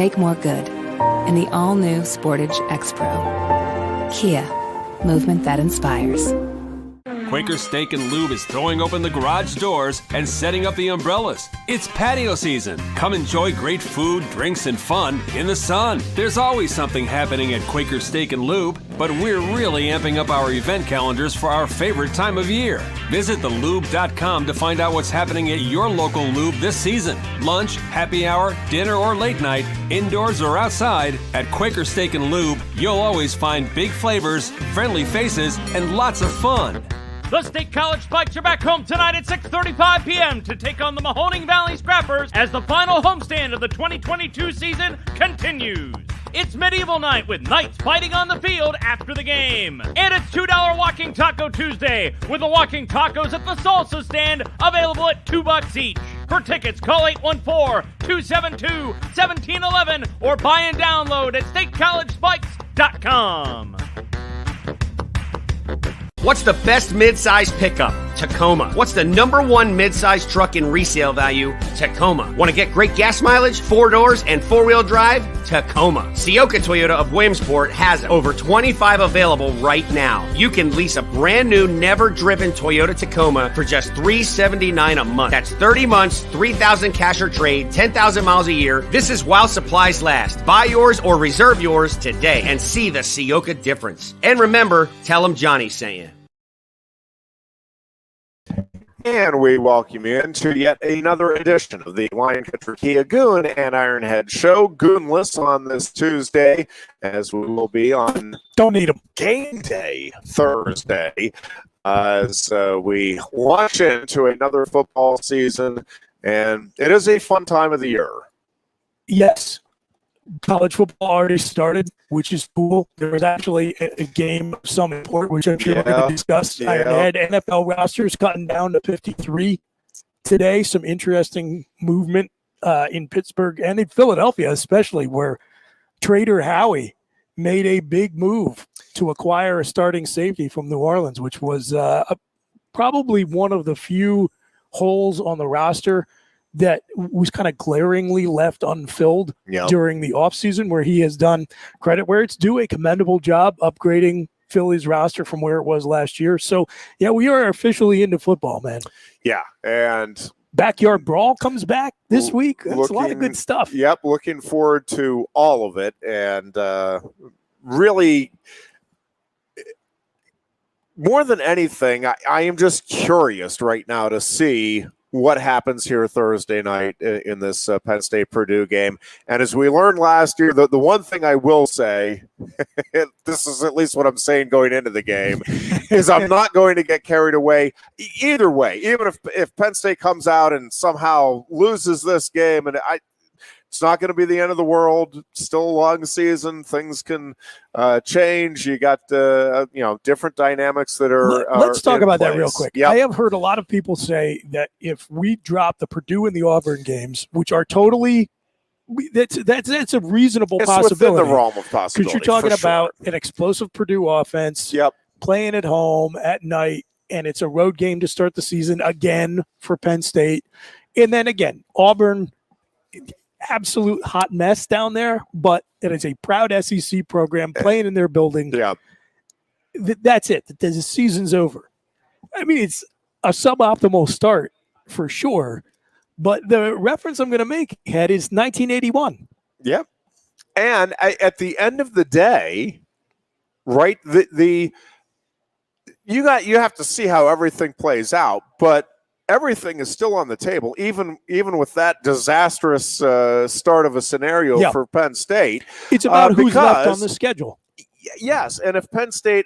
make more good in the all-new Sportage X-Pro. Kia, movement that inspires. Quaker Steak and Lube is throwing open the garage doors and setting up the umbrellas. It's patio season. Come enjoy great food, drinks, and fun in the sun. There's always something happening at Quaker Steak and Lube, but we're really amping up our event calendars for our favorite time of year. Visit thelube.com to find out what's happening at your local lube this season. Lunch, happy hour, dinner, or late night, indoors or outside, at Quaker Steak and Lube, you'll always find big flavors, friendly faces, and lots of fun. The State College Spikes are back home tonight at 6:35 p.m. to take on the Mahoning Valley Scrappers as the final homestand of the 2022 season continues. It's medieval night with knights fighting on the field after the game. And it's $2 Walking Taco Tuesday with the walking tacos at the salsa stand available at $2 each. For tickets, call 814-272-1711 or buy and download at statecollegespikes.com. What's the best mid-size pickup? Tacoma. What's the #1 mid-size truck in resale value? Tacoma. Want to get great gas mileage, 4 doors, and 4-wheel drive? Tacoma. Sioka Toyota of Williamsport has over 25 available right now. You can lease a brand new, never-driven Toyota Tacoma for just $379 a month. That's 30 months, 3,000 cash or trade, 10,000 miles a year. This is while supplies last. Buy yours or reserve yours today and see the Sioka difference. And remember, tell them Johnny sent you. And we welcome you into yet another edition of the Lion Country Kia Goon and Ironhead Show. Goonless on this Tuesday, as we will be on game day Thursday, as we launch into another football season, and it is a fun time of the year. Yes. College football already started, which is cool. There was actually a game of some import, which I'm sure we're going to discuss. Ironhead NFL rosters cutting down to 53 today. Some interesting movement in Pittsburgh and in Philadelphia, especially, where Trader Howie made a big move to acquire a starting safety from New Orleans, which was probably one of the few holes on the roster that was kind of glaringly left unfilled during the offseason, where he has done, credit where it's due, a commendable job upgrading Philly's roster from where it was last year. So, yeah, we are officially into football, man. Yeah, and Backyard Brawl comes back this week. That's a lot of good stuff. Yep, looking forward to all of it. And really, more than anything, I am just curious right now to see what happens here Thursday night in this Penn State Purdue game. And as we learned last year, the one thing I will say, this is at least what I'm saying going into the game, is I'm not going to get carried away either way. Even if Penn State comes out and somehow loses this game, and it's not going to be the end of the world. Still a long season. Things can change. You got different dynamics that are. Let's talk about that real quick. Yep. I have heard a lot of people say that if we drop the Purdue and the Auburn games, which are totally, that's a reasonable possibility. It's within the realm of possibility. Because you're talking about an explosive Purdue offense. Yep. Playing at home at night, and it's a road game to start the season again for Penn State, and then again Auburn. Absolute hot mess down there, but it is a proud SEC program playing in their building. Yeah, that's it. The season's over. I mean, it's a suboptimal start for sure, but the reference I'm going to make, Head, is 1981. Yeah, and at the end of the day, right? You have to see how everything plays out, but everything is still on the table, even with that disastrous start of a scenario for Penn State. It's about who's left on the schedule. Yes, and if Penn State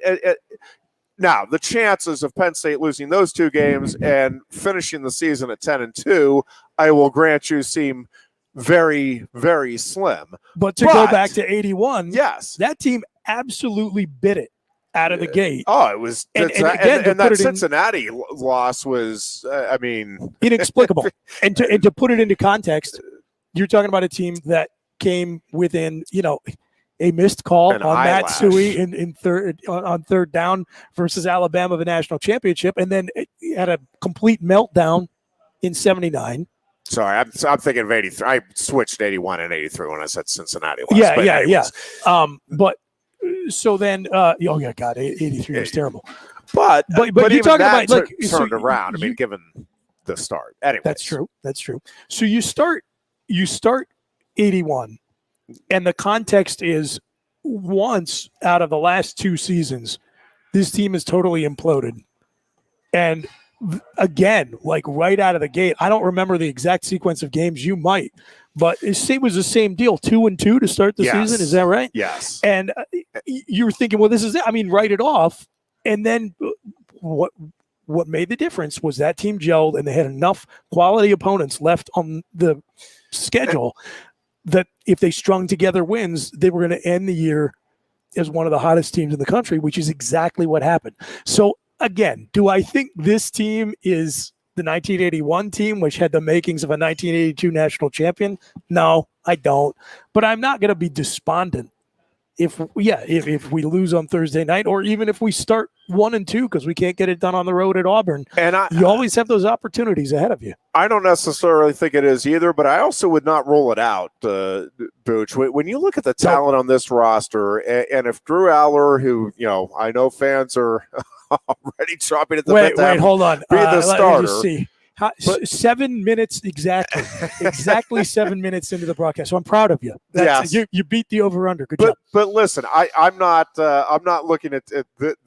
now the chances of Penn State losing those two games and finishing the season at 10-2, I will grant you, seem very, very slim. But to go back to 81, yes, that team absolutely bit it out of the gate. Oh, it was, and that Cincinnati loss was, inexplicable. and to put it into context, you're talking about a team that came within, a missed call on Matt Suhey on third down versus Alabama of a national championship, and then it had a complete meltdown in 79. Sorry, I'm thinking of 83. I switched 81 and 83 when I said Cincinnati last. Yeah. But so then, God, 83 was terrible. But you're talking about turned around. Given the start. Anyway, that's true. So you start 81, and the context is once out of the last 2 seasons, this team is totally imploded, and again, like right out of the gate, I don't remember the exact sequence of games. You might, but it was the same deal: 2-2 to start the season. Is that right? Yes. And you were thinking, well, this is it. Write it off. And then what made the difference was that team gelled, and they had enough quality opponents left on the schedule that if they strung together wins, they were going to end the year as one of the hottest teams in the country, which is exactly what happened. So again, do I think this team is the 1981 team, which had the makings of a 1982 national champion? No, I don't. But I'm not going to be despondent if we lose on Thursday night, or even if we start 1-2 because we can't get it done on the road at Auburn. And you always have those opportunities ahead of you. I don't necessarily think it is either, but I also would not rule it out, Booch. When you look at the talent on this roster, and if Drew Aller, who I know fans are already chomping at the bit to hold on. Be the starter. Let me just see. 7 minutes exactly 7 minutes into the broadcast. So I'm proud of you. You beat the over/under. Good job. But listen, I'm not looking at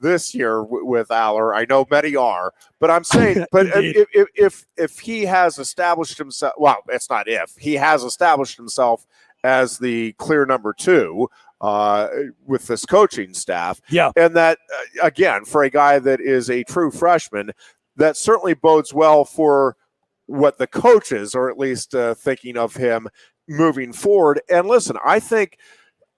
this year with Aller. I know many are, but I'm saying, but if he has established himself, well, it's not if he has established himself as the clear number 2 with this coaching staff, and that again for a guy that is a true freshman. That certainly bodes well for what the coaches are at least thinking of him moving forward. And listen, I think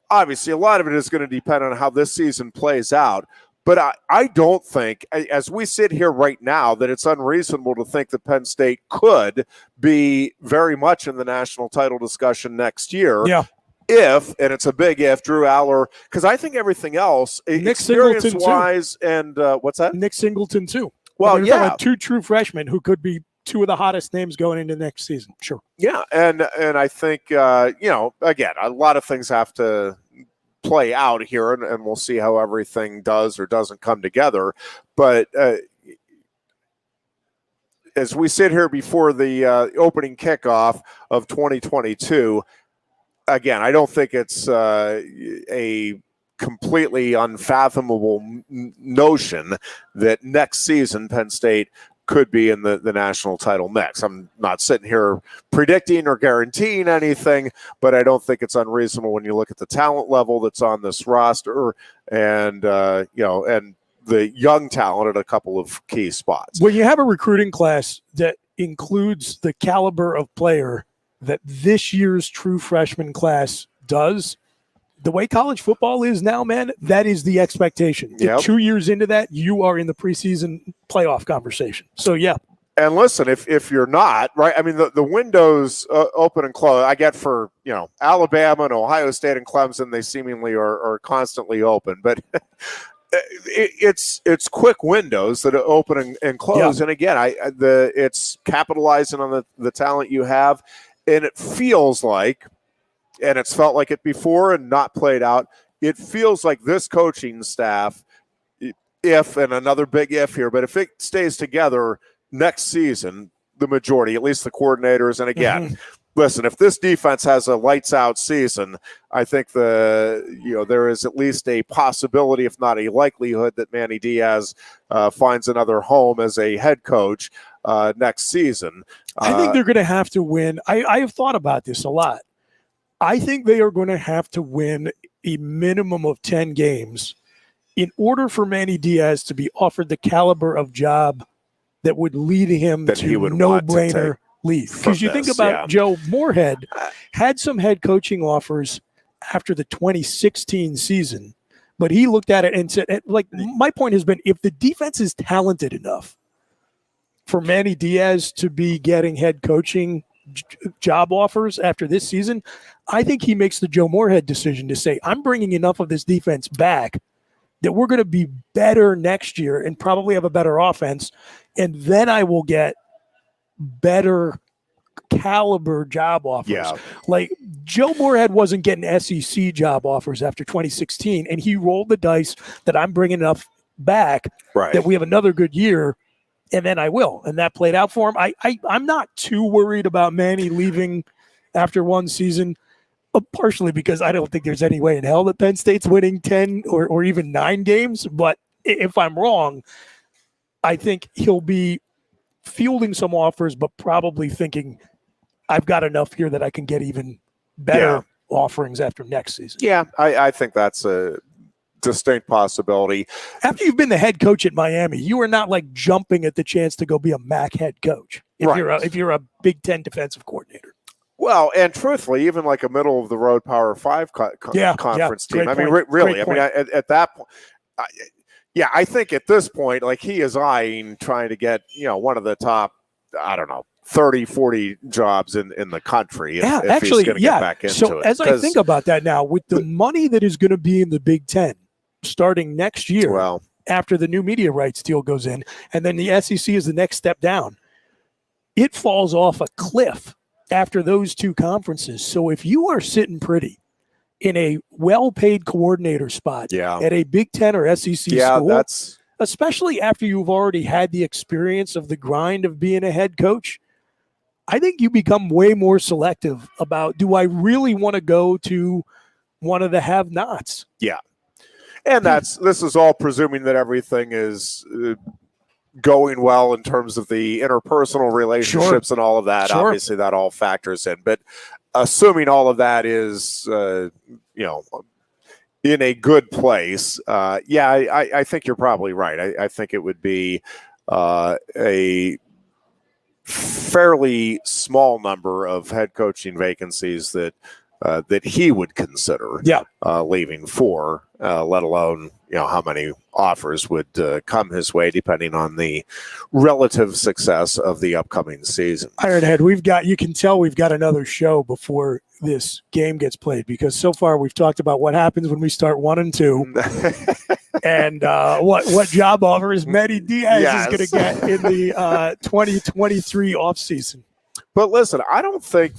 obviously a lot of it is going to depend on how this season plays out. But I don't think, as we sit here right now, that it's unreasonable to think that Penn State could be very much in the national title discussion next year. Yeah. If, and it's a big if, Drew Aller, because I think everything else, experience-wise, and what's that? Nick Singleton, too. Well, about 2 true freshmen who could be 2 of the hottest names going into next season. Sure. Yeah, and I think again, a lot of things have to play out here, and we'll see how everything does or doesn't come together. But as we sit here before the opening kickoff of 2022, again, I don't think it's a completely unfathomable notion that next season Penn State could be in the national title mix. I'm not sitting here predicting or guaranteeing anything, but I don't think it's unreasonable when you look at the talent level that's on this roster and and the young talent at a couple of key spots. When you have a recruiting class that includes the caliber of player that this year's true freshman class does, the way college football is now, man, that is the expectation. Yep. 2 years into that, you are in the preseason playoff conversation. So, yeah. And listen, if you're not, right, I mean, the windows open and close. I get for, Alabama and Ohio State and Clemson, they seemingly are constantly open. But it's quick windows that open and close. Yeah. And again, it's capitalizing on the talent you have. And it feels like, and it's felt like it before and not played out, it feels like this coaching staff, if, and another big if here, but if it stays together next season, the majority, at least the coordinators, and again, listen, if this defense has a lights out season, I think there is at least a possibility, if not a likelihood, that Manny Diaz finds another home as a head coach next season. I think they're going to have to win. I have thought about this a lot. I think they are going to have to win a minimum of 10 games in order for Manny Diaz to be offered the caliber of job that would lead him to no-brainer leave. Because you think about Joe Moorhead had some head coaching offers after the 2016 season, but he looked at it and said, like, my point has been, if the defense is talented enough for Manny Diaz to be getting head coaching job offers after this season, I think he makes the Joe Moorhead decision to say, I'm bringing enough of this defense back that we're going to be better next year and probably have a better offense, and then I will get better caliber job offers. Yeah. Like Joe Moorhead wasn't getting SEC job offers after 2016, and he rolled the dice that I'm bringing enough back that we have another good year, and then I will. And that played out for him. I'm not too worried about Manny leaving after one season, partially because I don't think there's any way in hell that Penn State's winning 10 or even 9 games. But if I'm wrong, I think he'll be fielding some offers, but probably thinking I've got enough here that I can get even better offerings after next season. Yeah, I think that's a distinct possibility. After you've been the head coach at Miami, you are not like jumping at the chance to go be a MAC head coach if you're a Big Ten defensive coordinator. Well, and truthfully, even like a middle of the road Power 5 conference team. I mean, really, I mean, at that point, I think at this point, like he is eyeing trying to get, one of the top, I don't know, 30, 40 jobs in the country. If he's going to get back into so it. As I think about that now, with the money that is going to be in the Big Ten starting next year, after the new media rights deal goes in, and then the SEC is the next step down, it falls off a cliff after those two conferences. So if you are sitting pretty in a well-paid coordinator spot at a Big Ten or SEC school, especially after you've already had the experience of the grind of being a head coach, I think you become way more selective about, do I really want to go to one of the have-nots? Yeah. And this is all presuming that everything is going well in terms of the interpersonal relationships and all of that. Obviously, that all factors in. But assuming all of that is, in a good place, I think you're probably right. I think it would be a fairly small number of head coaching vacancies that he would consider leaving for, let alone how many offers would come his way depending on the relative success of the upcoming season. Ironhead, you can tell we've got another show before this game gets played, because so far we've talked about what happens when we start 1-2 and what job offers Manny Diaz is going to get in the 2023 offseason. But listen, I don't think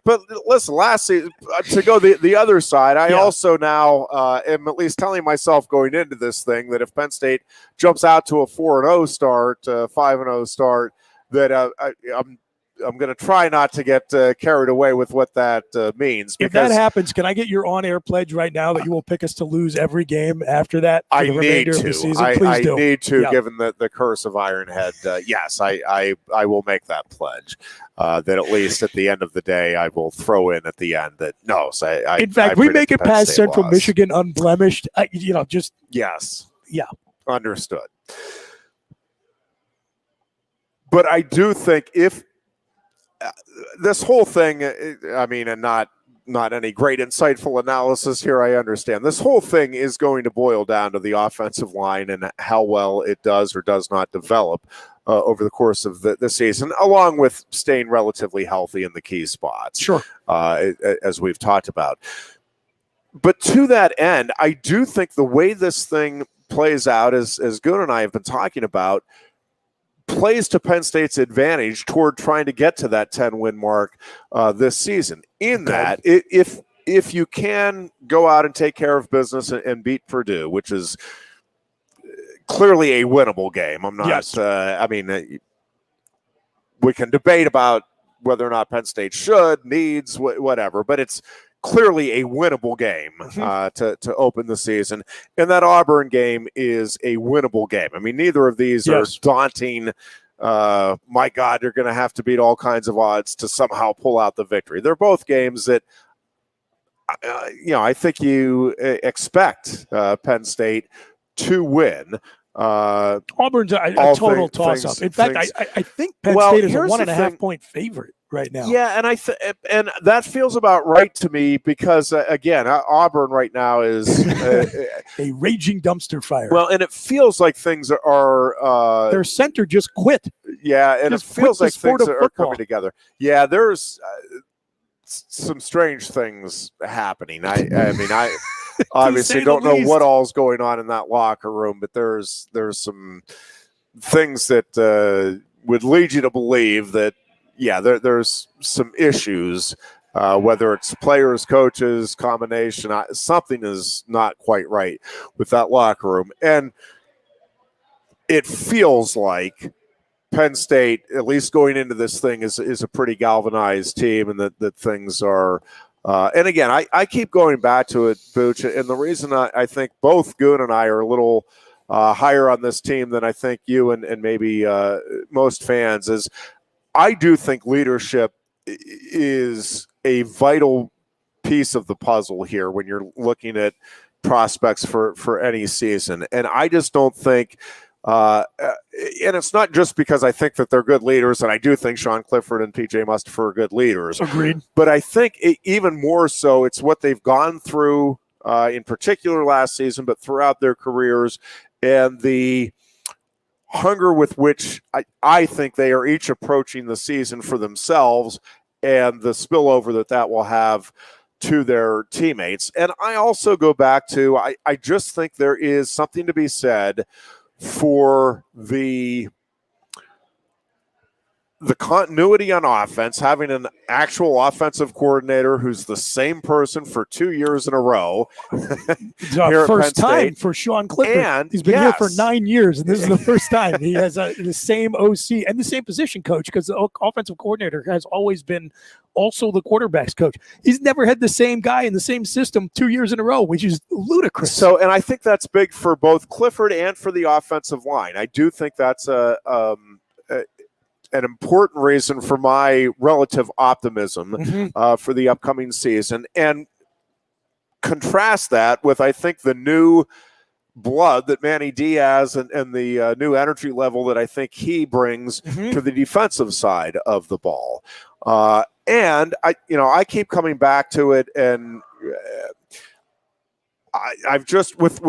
but listen, last season, to go the other side, I also now am at least telling myself going into this thing that if Penn State jumps out to a 4-0 start, 5-0 start, that I'm going to try not to get carried away with what that means. If that happens, can I get your on-air pledge right now that you will pick us to lose every game after that for the remainder of the season? I need to, given the curse of Ironhead. Yes, I will make that pledge. That at least at the end of the day, I will throw in at the end that no. In fact, we make it past Central Michigan unblemished. Yes. Yeah. Understood. But I do think if this whole thing, I mean, and not any great insightful analysis here, I understand. This whole thing is going to boil down to the offensive line and how well it does or does not develop over the course of the season, along with staying relatively healthy in the key spots. Sure. As we've talked about. But to that end, I do think the way this thing plays out, as Goon and I have been talking about, plays to Penn State's advantage toward trying to get to that 10-win mark this season. In that, if you can go out and take care of business and beat Purdue, which is clearly a winnable game. I'm not. Yes. I mean, we can debate about whether or not Penn State should, needs, whatever, but it's clearly a winnable game to open the season. And that Auburn game is a winnable game. I mean, neither of these are daunting. My God, you're going to have to beat all kinds of odds to somehow pull out the victory. They're both games that, I think you expect Penn State to win. Auburn's a total toss-up. In fact, I think Penn State is a 1.5-point favorite right now. Yeah, and and that feels about right to me because again, Auburn right now is a raging dumpster fire. Well, and it feels like things are their center just quit. Yeah, and just it feels like things are coming together. Yeah, there's some strange things happening. I mean, I obviously don't know what all's going on in that locker room, but there's some things that would lead you to believe that, yeah, there's some issues, whether it's players, coaches, combination. Something is not quite right with that locker room. And it feels like Penn State, at least going into this thing, is a pretty galvanized team, and that things are and again, I keep going back to it, Booch, and the reason I think both Goon and I are a little higher on this team than I think you and maybe most fans is I do think leadership is a vital piece of the puzzle here when you're looking at prospects for any season. And I just don't think and it's not just because I think that they're good leaders, and I do think Sean Clifford and PJ Mustipher are good leaders. Agreed. But I think even more so, it's what they've gone through, in particular last season, but throughout their careers, and the hunger with which I think they are each approaching the season for themselves, and the spillover that will have to their teammates. And I also go back to, I just think there is something to be said for the continuity on offense, having an actual offensive coordinator who's the same person for 2 years in a row. It's our first time for Sean Clifford. And he's been here for 9 years, and this is the first time he has the same OC and the same position coach, because the offensive coordinator has always been also the quarterback's coach. He's never had the same guy in the same system 2 years in a row, which is ludicrous. So, and I think that's big for both Clifford and for the offensive line. I do think that's an important reason for my relative optimism for the upcoming season. And contrast that with, I think, the new blood that Manny Diaz and the new energy level that I think he brings to the defensive side of the ball. And I keep coming back to it, and I've just with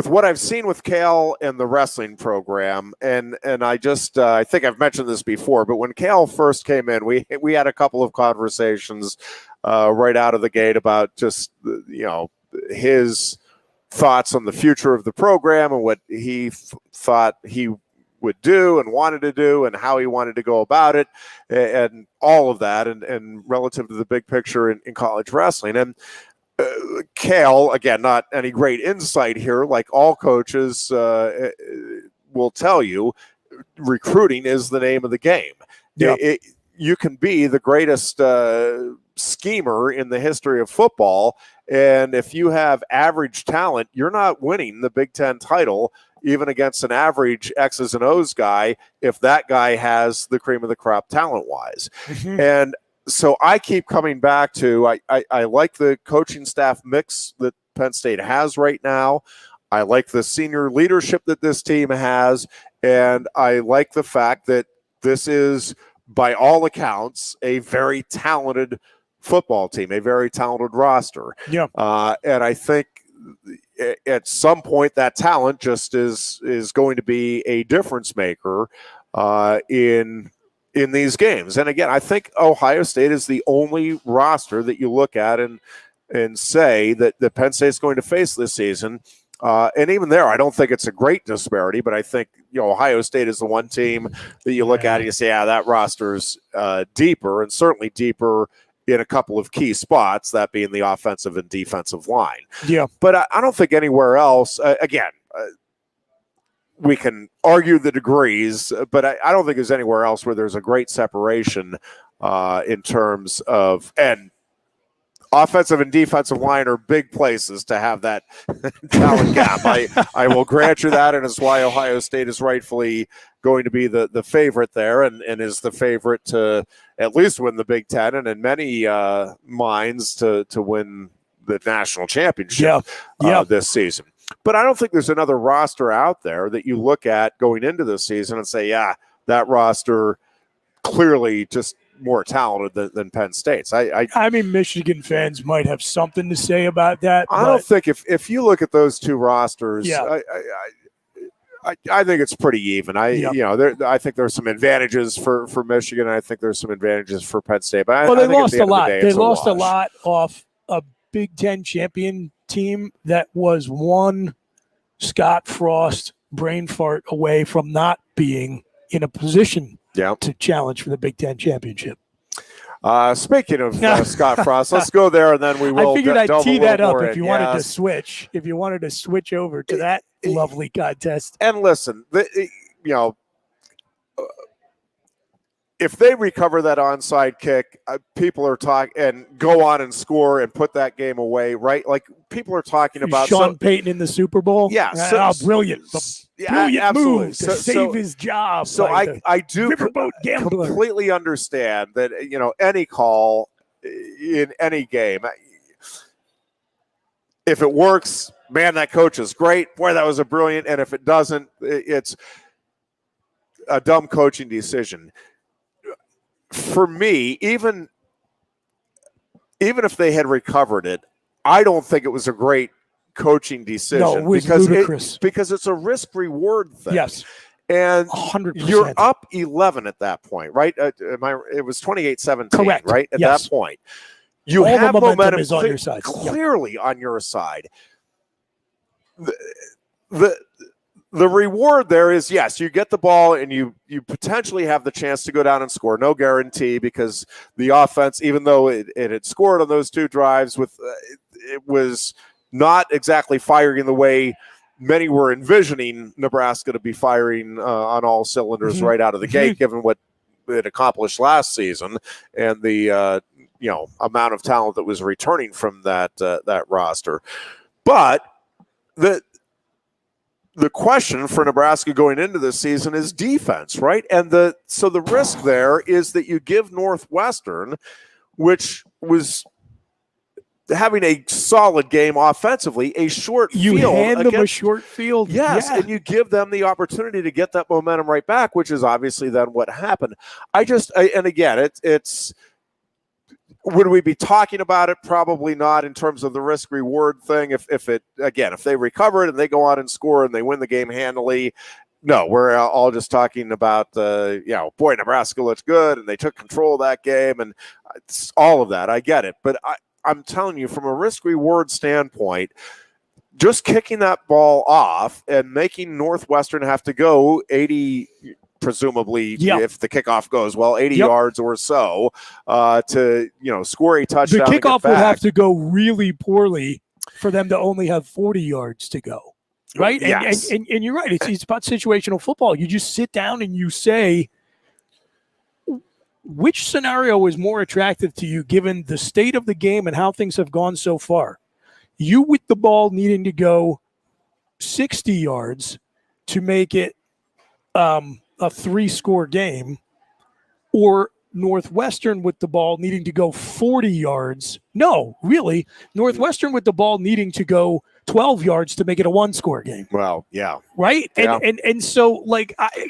what I've seen with Cale and the wrestling program, and I just I think I've mentioned this before, but when Cale first came in, we had a couple of conversations right out of the gate about just his thoughts on the future of the program and what he thought he would do and wanted to do and how he wanted to go about it and all of that and relative to the big picture in college wrestling. And Cale, again, not any great insight here, like all coaches will tell you, recruiting is the name of the game. Yeah. You can be the greatest schemer in the history of football, and if you have average talent, you're not winning the Big Ten title, even against an average X's and O's guy, if that guy has the cream of the crop talent-wise. And so I keep coming back to I like the coaching staff mix that Penn State has right now. I like the senior leadership that this team has, and I like the fact that this is, by all accounts, a very talented football team, a very talented roster. Yeah. And I think at some point that talent just is going to be a difference maker in these games. And again, I think Ohio State is the only roster that you look at and say that Penn State's going to face this season. And even there, I don't think it's a great disparity, but I think Ohio State is the one team that you look at and you say, that roster's deeper, and certainly deeper in a couple of key spots, that being the offensive and defensive line. Yeah. But I don't think anywhere else, again, we can argue the degrees, but I don't think there's anywhere else where there's a great separation in terms of, and offensive and defensive line are big places to have that talent gap. I will grant you that, and it's why Ohio State is rightfully going to be the favorite there and is the favorite to at least win the Big Ten, and in many minds to win the national championship this season. But I don't think there's another roster out there that you look at going into this season and say, that roster clearly just more talented than Penn State's. I mean, Michigan fans might have something to say about that. I don't think if you look at those two rosters, I think it's pretty even. I think there's some advantages for Michigan, and I think there's some advantages for Penn State. But they lost a lot. They lost a lot off a Big Ten champion team that was one Scott Frost brain fart away from not being in a position Yeah. to challenge for the Big Ten championship. Speaking of Scott Frost, let's go there, and then we will. I figured I'd tee that up if you wanted to Yes. switch. If you wanted to switch over to that lovely contest. And listen, if they recover that onside kick, people are talking and go on and score and put that game away, right? Like people are talking about Sean Payton in the Super Bowl. Yeah, brilliant. Brilliant absolutely. move to save his job. So I do Riverboat gambler. completely understand that any call in any game, if it works, man, that coach is great. Boy, that was a brilliant. And if it doesn't, it's a dumb coaching decision. For me, even if they had recovered it, I don't think it was a great coaching decision. No, it was ludicrous. Because it's a risk-reward thing. Yes. And 100%. you're up 11 at that point, right? It was 28-17, correct, right? At yes. that point. You All have the momentum momentum is on your side. clearly on your side. The reward there is, yes, you get the ball and you potentially have the chance to go down and score. No guarantee, because the offense, even though it had scored on those two drives, it was not exactly firing the way many were envisioning Nebraska to be firing on all cylinders right out of the gate, given what it accomplished last season and the amount of talent that was returning from that roster. But the question for Nebraska going into this season is defense, right? And so the risk there is that you give Northwestern, which was having a solid game offensively, a short field. You hand them a short field. Yes, yeah. and you give them the opportunity to get that momentum right back, which is obviously then what happened. And again, it's would we be talking about it? Probably not, in terms of the risk-reward thing. If they recover it and they go on and score and they win the game handily, no, we're all just talking about, boy, Nebraska looks good and they took control of that game and all of that. I get it. But I'm telling you, from a risk-reward standpoint, just kicking that ball off and making Northwestern have to go 80 presumably, if the kickoff goes well, 80 yards or so to score a touchdown. The kickoff will have to go really poorly for them to only have 40 yards to go, right? Yes. And you're right. It's about situational football. You just sit down and you say, which scenario is more attractive to you given the state of the game and how things have gone so far? You with the ball needing to go 60 yards to make it a 3-score game, or Northwestern with the ball needing to go 40 yards. No, really, Northwestern with the ball needing to go 12 yards to make it a 1-score game. Well, yeah. Right? And so,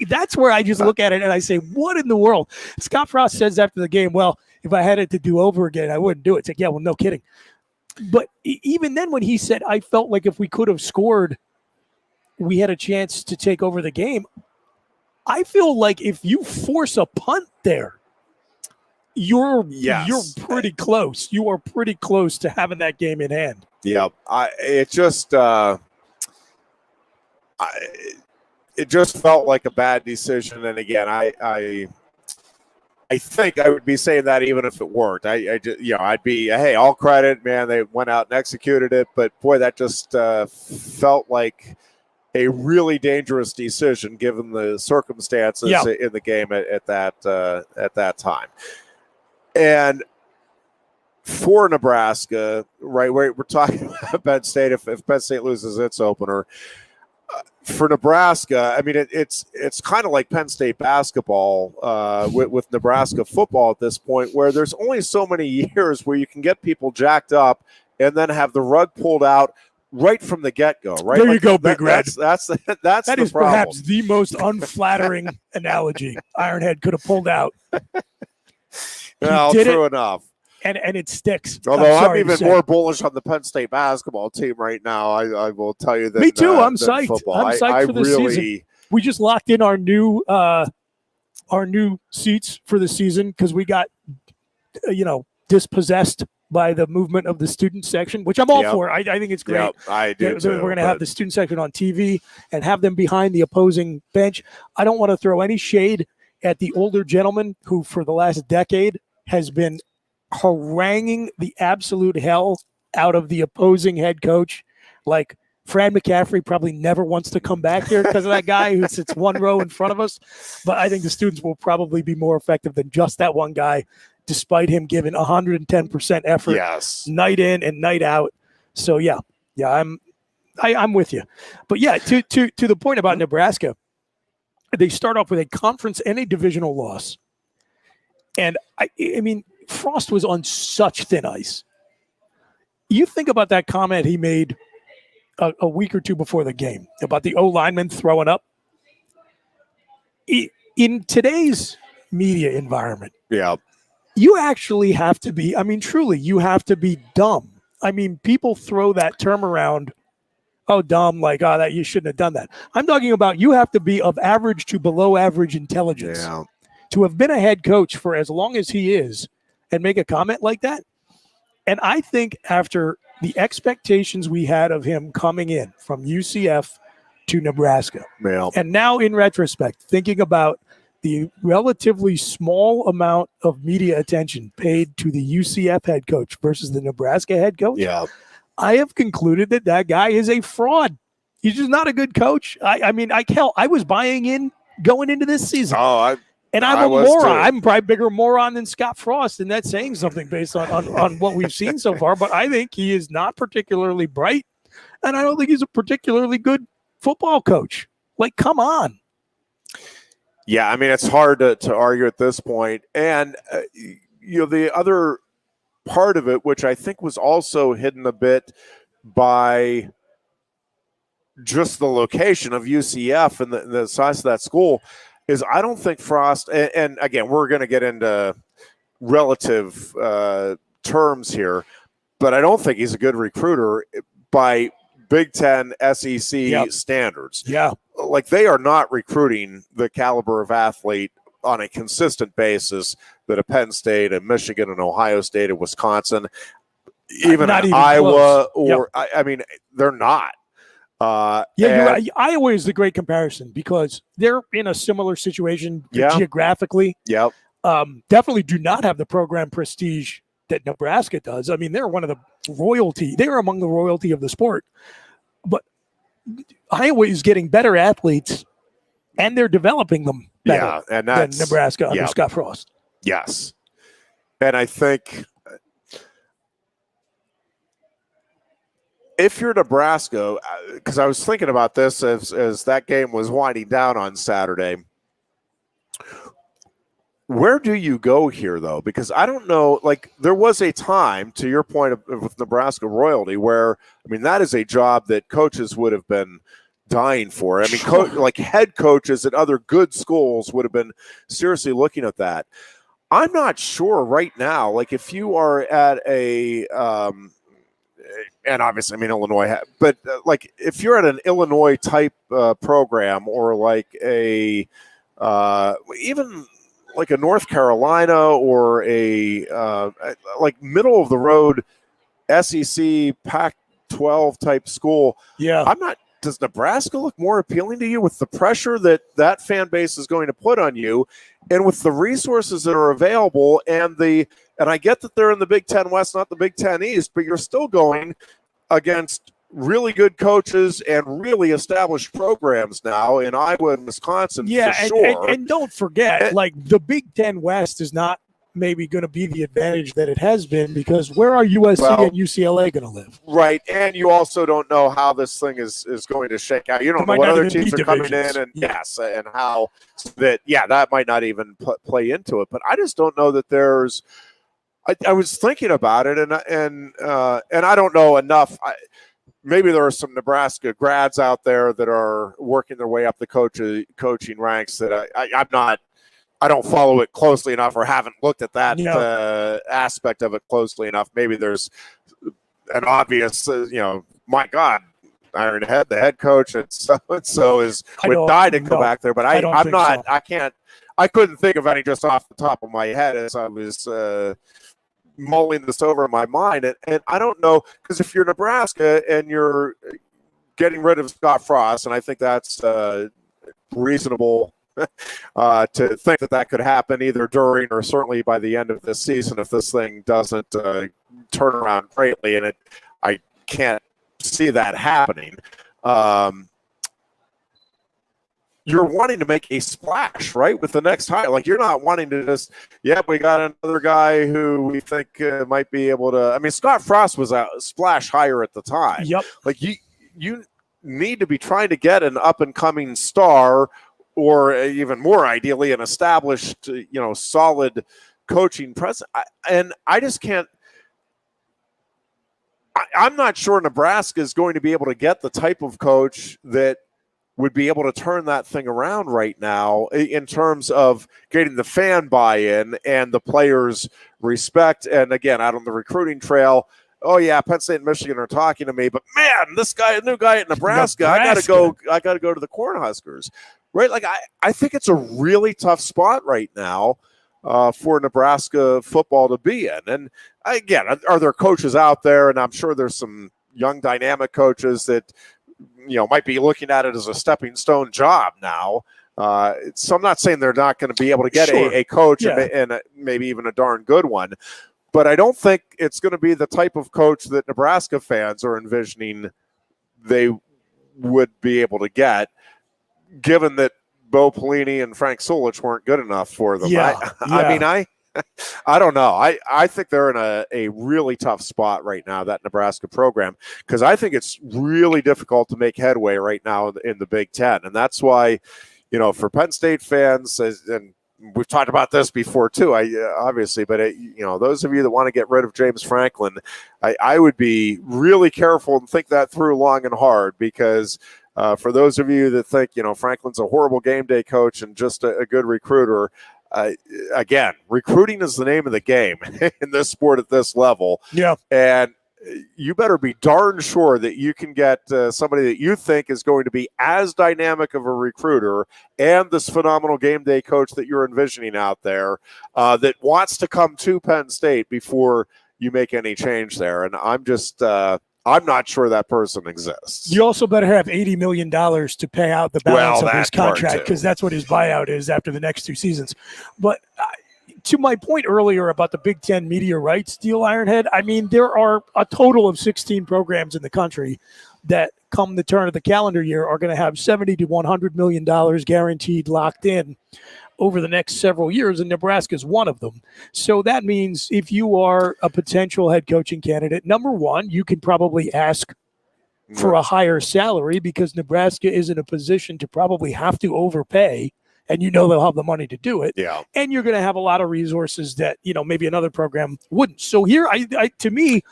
that's where I just look at it and I say, what in the world? Scott Frost says after the game, well, if I had it to do over again, I wouldn't do it. It's like, yeah, well, no kidding. But even then when he said, I felt like if we could have scored, we had a chance to take over the game, I feel like if you force a punt there, you're pretty close. You are pretty close to having that game in hand. Yeah, it just felt like a bad decision. And again, I think I would be saying that even if it worked. I'd be, hey, all credit, man. They went out and executed it, but boy, that just felt like a really dangerous decision given the circumstances in the game at that time. And for Nebraska, right, we're talking about Penn State. If Penn State loses its opener, for Nebraska, I mean, it's kind of like Penn State basketball with Nebraska football at this point, where there's only so many years where you can get people jacked up and then have the rug pulled out right from the get-go, right? There you go, Big Red. That's that is problem. Perhaps the most unflattering analogy Ironhead could have pulled out. Well, true enough. And it sticks. Although I'm even more bullish on the Penn State basketball team right now, I will tell you that. Me too. I'm psyched. Football. I'm psyched for the season. We just locked in our new seats for the season because we got dispossessed by the movement of the student section, which I'm all for. I think it's great. Yep, I do too. We're going to have the student section on TV and have them behind the opposing bench. I don't want to throw any shade at the older gentleman who, for the last decade, has been haranguing the absolute hell out of the opposing head coach. Like, Fran McCaffrey probably never wants to come back here because of that guy who sits one row in front of us. But I think the students will probably be more effective than just that one guy, despite him giving 110% effort night in and night out. So, I'm with you. But, to the point about Nebraska, they start off with a conference and a divisional loss. And, I mean, Frost was on such thin ice. You think about that comment he made a week or two before the game about the O-lineman throwing up. In today's media environment, you actually have to be, truly, you have to be dumb. People throw that term around, dumb, that you shouldn't have done that. I'm talking about you have to be of average to below average intelligence to have been a head coach for as long as he is and make a comment like that. And I think after the expectations we had of him coming in from UCF to Nebraska, and now in retrospect, thinking about the relatively small amount of media attention paid to the UCF head coach versus the Nebraska head coach, I have concluded that guy is a fraud. He's just not a good coach. I was buying in going into this season. And I'm a moron. Too. I'm probably a bigger moron than Scott Frost, and that's saying something based on what we've seen so far. But I think he is not particularly bright, and I don't think he's a particularly good football coach. Like, come on. Yeah, it's hard to argue at this point. And, the other part of it, which I think was also hidden a bit by just the location of UCF and the size of that school, is I don't think Frost, and again, we're going to get into relative terms here, but I don't think he's a good recruiter by Big Ten SEC standards. Like, they are not recruiting the caliber of athlete on a consistent basis that a Penn State, a Michigan, and Ohio State, and Wisconsin, even Iowa, or they're not. You're right. Iowa is the great comparison because they're in a similar situation geographically. Definitely do not have the program prestige that Nebraska does. They're one of the royalty. They're among the royalty of the sport. But Iowa is getting better athletes, and they're developing them better than Nebraska under Scott Frost. Yes. And I think if you're Nebraska, because I was thinking about this as that game was winding down on Saturday, where do you go here, though? Because I don't know, there was a time, to your point with Nebraska royalty, where, that is a job that coaches would have been dying for. Head coaches at other good schools would have been seriously looking at that. I'm not sure right now, if you are at a and obviously, Illinois, but if you're at an Illinois type program, or even like a North Carolina, or a middle of the road SEC Pac-12 type school, does Nebraska look more appealing to you with the pressure that fan base is going to put on you, and with the resources that are available, and I get that they're in the Big Ten West, not the Big Ten East, but you're still going against really good coaches and really established programs now in Iowa and Wisconsin, for sure. And don't forget, the Big Ten West is not maybe going to be the advantage that it has been, because where are USC and UCLA going to live? Right, and you also don't know how this thing is going to shake out. You don't know what other teams are coming in, and and how that might not even play into it. But I just don't know that there's. I was thinking about it, and I don't know enough. Maybe there are some Nebraska grads out there that are working their way up the coaching ranks that I'm not. I don't follow it closely enough, or haven't looked at that aspect of it closely enough. Maybe there's an obvious, my God, Ironhead, the head coach, and so would die to go back there. But I'm not. So. I couldn't think of any just off the top of my head as I was mulling this over in my mind, and I don't know, because if you're Nebraska and you're getting rid of Scott Frost, and I think that's reasonable to think that could happen either during or certainly by the end of this season if this thing doesn't turn around greatly, and I can't see that happening. You're wanting to make a splash, right, with the next hire. Like, you're not wanting to just, we got another guy who we think might be able to. I mean, Scott Frost was a splash hire at the time. Yep. Like, you need to be trying to get an up-and-coming star, or even more ideally, an established, solid coaching presence. And I just can't. I'm not sure Nebraska is going to be able to get the type of coach that would be able to turn that thing around right now in terms of getting the fan buy-in and the players' respect. And again, out on the recruiting trail, Penn State and Michigan are talking to me, but man, this guy, a new guy at Nebraska, I gotta go to the Cornhuskers, right? Like, I think it's a really tough spot right now for Nebraska football to be in. And again, are there coaches out there? And I'm sure there's some young dynamic coaches that might be looking at it as a stepping stone job now. So I'm not saying they're not going to be able to get a coach and maybe even a darn good one. But I don't think it's going to be the type of coach that Nebraska fans are envisioning they would be able to get, given that Bo Pelini and Frank Solich weren't good enough for them. I don't know. I think they're in a really tough spot right now, that Nebraska program, because I think it's really difficult to make headway right now in the Big Ten. And that's why, for Penn State fans, and we've talked about this before too, obviously, but those of you that want to get rid of James Franklin, I would be really careful and think that through long and hard, because for those of you that think, Franklin's a horrible game day coach and just a good recruiter, again, recruiting is the name of the game in this sport at this level. Yeah. And you better be darn sure that you can get somebody that you think is going to be as dynamic of a recruiter and this phenomenal game day coach that you're envisioning out there that wants to come to Penn State before you make any change there. And I'm just I'm not sure that person exists. You also better have $80 million to pay out the balance of his contract, because that's what his buyout is after the next 2 seasons. But to my point earlier about the Big Ten media rights deal, Ironhead, I mean, there are a total of 16 programs in the country that come the turn of the calendar year are going to have $70 to $100 million guaranteed locked in over the next several years, and Nebraska is one of them. So that means if you are a potential head coaching candidate, number one, you can probably ask for a higher salary, because Nebraska is in a position to probably have to overpay, and they'll have the money to do it. Yeah. And you're going to have a lot of resources that, maybe another program wouldn't. So here, to me,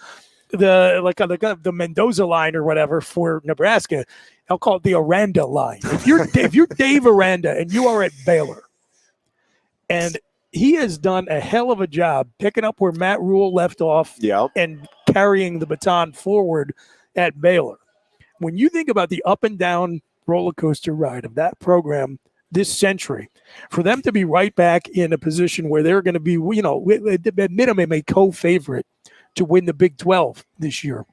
the Mendoza line or whatever for Nebraska, I'll call it the Aranda line. If you're Dave Aranda and you are at Baylor, and he has done a hell of a job picking up where Matt Rule left off and carrying the baton forward at Baylor. When you think about the up and down roller coaster ride of that program this century, for them to be right back in a position where they're going to be, at minimum, a co-favorite to win the Big 12 this year,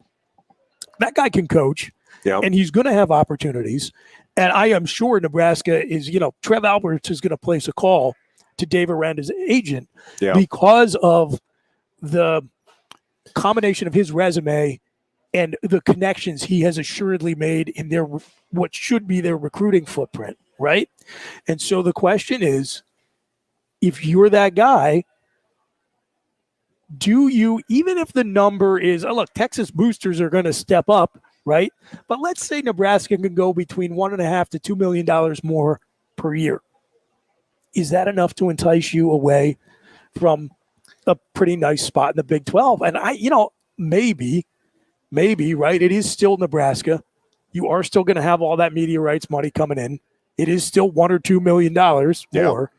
that guy can coach, and he's going to have opportunities. And I am sure Nebraska is, Trev Alberts is going to place a call to Dave Aranda's agent because of the combination of his resume and the connections he has assuredly made in their what should be their recruiting footprint, right? And so the question is, if you're that guy, do you, even if the number is, look, Texas boosters are going to step up, right? But let's say Nebraska can go between $1.5 to $2 million more per year. Is that enough to entice you away from a pretty nice spot in the Big 12? And maybe, right? It is still Nebraska. You are still going to have all that media rights money coming in. It is still $1 or $2 million more.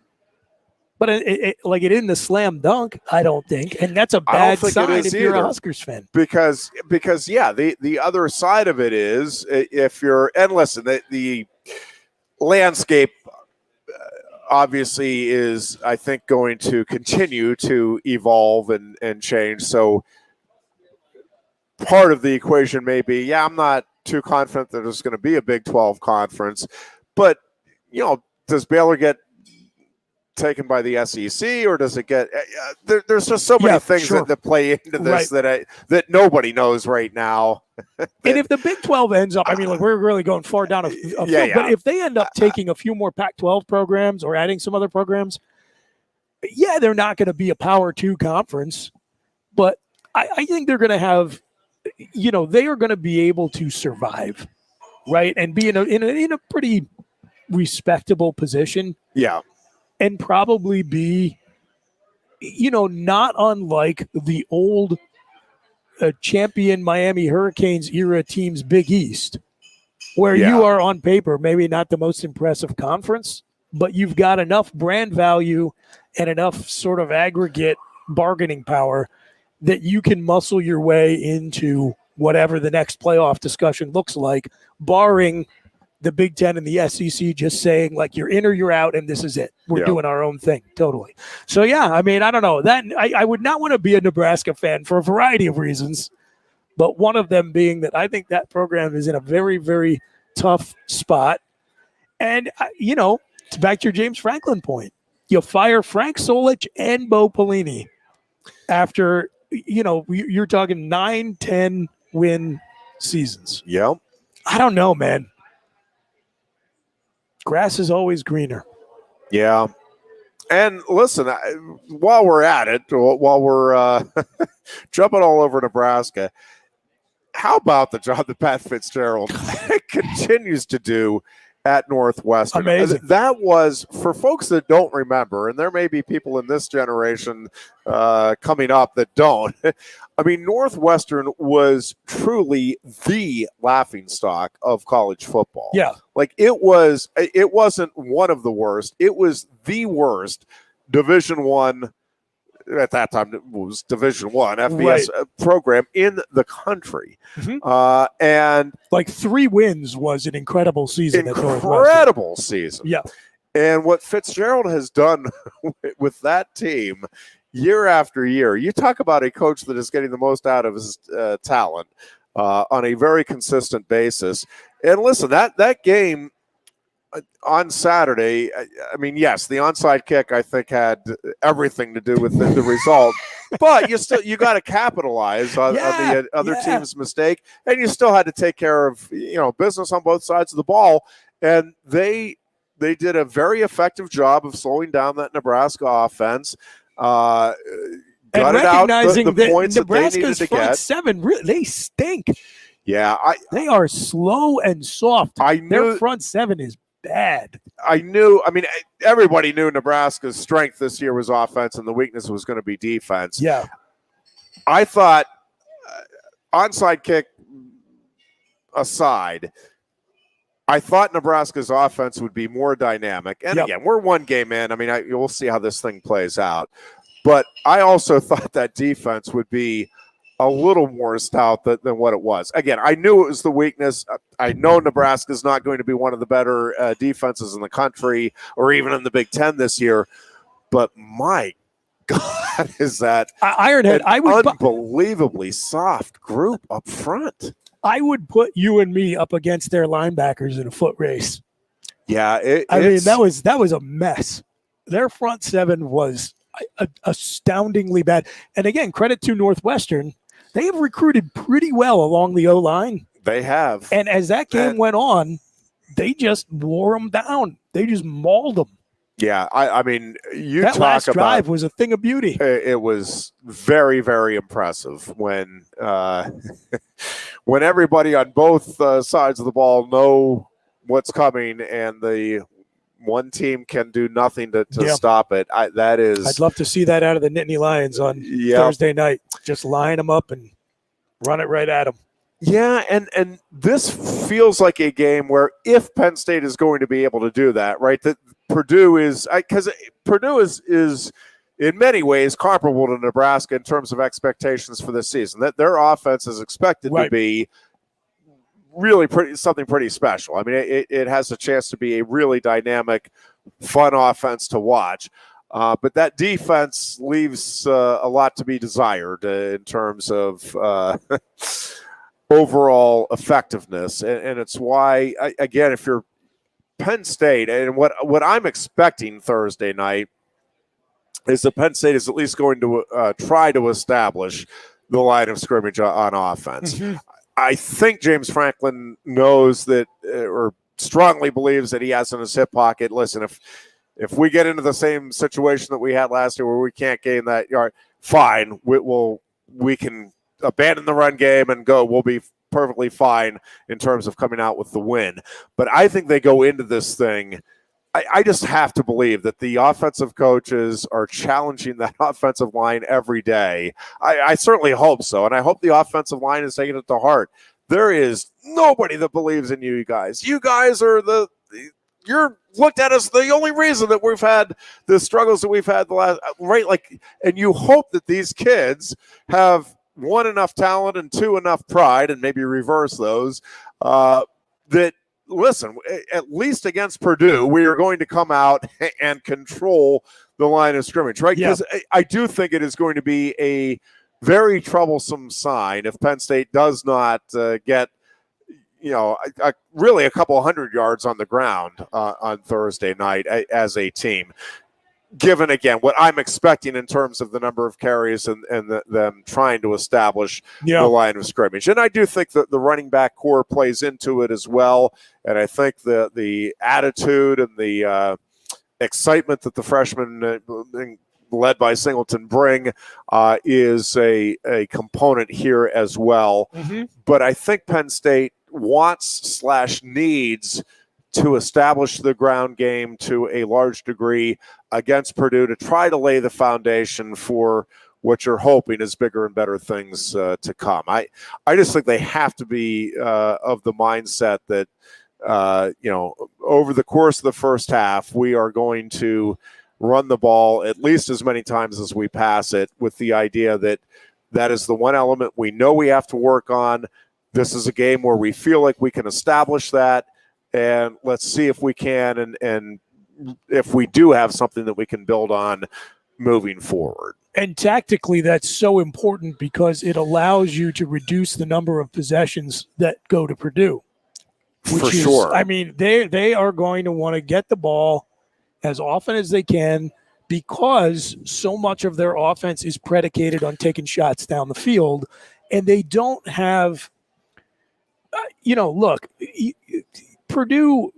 But it isn't the slam dunk, I don't think. And that's a bad sign if you're a Huskers fan. Because the other side of it is, if you're, and listen, the landscape obviously is, I think, going to continue to evolve and change. So part of the equation may be, I'm not too confident that there's going to be a Big 12 conference, but, does Baylor get taken by the SEC, or does it get there's just so many things that play into this that nobody knows right now. And if the Big 12 ends up, we're really going far down a field, but if they end up taking a few more Pac-12 programs or adding some other programs, they're not going to be a Power 2 conference, but I think they're going to have, they are going to be able to survive, right, and be in a pretty respectable position. Yeah. And probably be, not unlike the old champion Miami Hurricanes era teams Big East, where you are on paper maybe not the most impressive conference, but you've got enough brand value and enough sort of aggregate bargaining power that you can muscle your way into whatever the next playoff discussion looks like, barring the Big Ten and the SEC just saying, like, you're in or you're out, and this is it. We're doing our own thing. Totally. So, I don't know. That I would not want to be a Nebraska fan for a variety of reasons, but one of them being that I think that program is in a very, very tough spot. And, it's back to your James Franklin point. You fire Frank Solich and Bo Pelini after, you're talking 9-10 win seasons. Yeah. I don't know, man. Grass is always greener. Yeah. And listen, while we're at it, while we're jumping all over Nebraska, how about the job that Pat Fitzgerald continues to do at Northwestern? Amazing. That was, for folks that don't remember, and there may be people in this generation coming up that don't. Northwestern was truly the laughingstock of college football. Yeah. It wasn't one of the worst. It was the worst Division I, at that time it was Division I FBS program in the country. Mm-hmm. And 3 wins was an incredible season. Incredible season. Yeah. And what Fitzgerald has done with that team year after year, you talk about a coach that is getting the most out of his talent on a very consistent basis. And listen, that game on Saturday, yes, the onside kick I think had everything to do with the result, but you got to capitalize on the other team's mistake, and you still had to take care of business on both sides of the ball, and they did a very effective job of slowing down that Nebraska offense. And recognizing the points Nebraska's that they needed to front get. 7, really, they stink. Yeah, they are slow and soft. Their front 7 is bad. Everybody knew Nebraska's strength this year was offense and the weakness was going to be defense. Yeah. I thought, onside kick aside, I thought Nebraska's offense would be more dynamic. And again, we're one game in. We'll see how this thing plays out. But I also thought that defense would be a little more stout than what it was. Again, I knew it was the weakness. I know Nebraska's not going to be one of the better defenses in the country or even in the Big Ten this year. But my God, is that Ironhead? Unbelievably soft group up front. I would put you and me up against their linebackers in a foot race. Yeah, that was a mess. Their front 7 was astoundingly bad. And again, credit to Northwestern. They have recruited pretty well along the O-line. They have. And as that game went on, they just wore them down. They just mauled them. Yeah, that last drive was a thing of beauty. It was very, very impressive when when everybody on both sides of the ball know what's coming and the one team can do nothing to stop it. I'd love to see that out of the Nittany Lions on Thursday night. Just line them up and run it right at them. Yeah, and this feels like a game where if Penn State is going to be able to do that, right, that Purdue is in many ways comparable to Nebraska in terms of expectations for this season. That their offense is expected to be really something pretty special. It has a chance to be a really dynamic fun offense to watch. But that defense leaves a lot to be desired in terms of overall effectiveness. And it's why, again, if you're Penn State, and what I'm expecting Thursday night is that Penn State is at least going to try to establish the line of scrimmage on offense. Mm-hmm. I think James Franklin knows that, or strongly believes that he has in his hip pocket. Listen, if we get into the same situation that we had last year where we can't gain that yard, fine. We can abandon the run game and go. We'll be perfectly fine in terms of coming out with the win. But I think they go into this thing. I just have to believe that the offensive coaches are challenging that offensive line every day. I certainly hope so, and I hope the offensive line is taking it to heart. There is nobody that believes in you guys. You guys are you're looked at as the only reason that we've had the struggles that we've had the last, right? Like, and you hope that these kids have, one, enough talent, and two, enough pride, and maybe reverse those, that, listen, at least against Purdue, we are going to come out and control the line of scrimmage, right? Because I do think it is going to be a very troublesome sign if Penn State does not get, really a couple 100 yards on the ground on Thursday night as a team. Given, again, what I'm expecting in terms of the number of carries and them trying to establish the line of scrimmage. And I do think that the running back core plays into it as well. And I think the attitude and the excitement that the freshmen led by Singleton bring is a component here as well. Mm-hmm. But I think Penn State wants/needs to establish the ground game to a large degree against Purdue to try to lay the foundation for what you're hoping is bigger and better things to come. I just think they have to be of the mindset that, over the course of the first half, we are going to run the ball at least as many times as we pass it, with the idea that that is the one element we know we have to work on. This is a game where we feel like we can establish that. And let's see if we can, and if we do have something that we can build on moving forward. And tactically, that's so important because it allows you to reduce the number of possessions that go to Purdue. For sure. I mean, they are going to want to get the ball as often as they can because so much of their offense is predicated on taking shots down the field, and they don't have, look, Purdue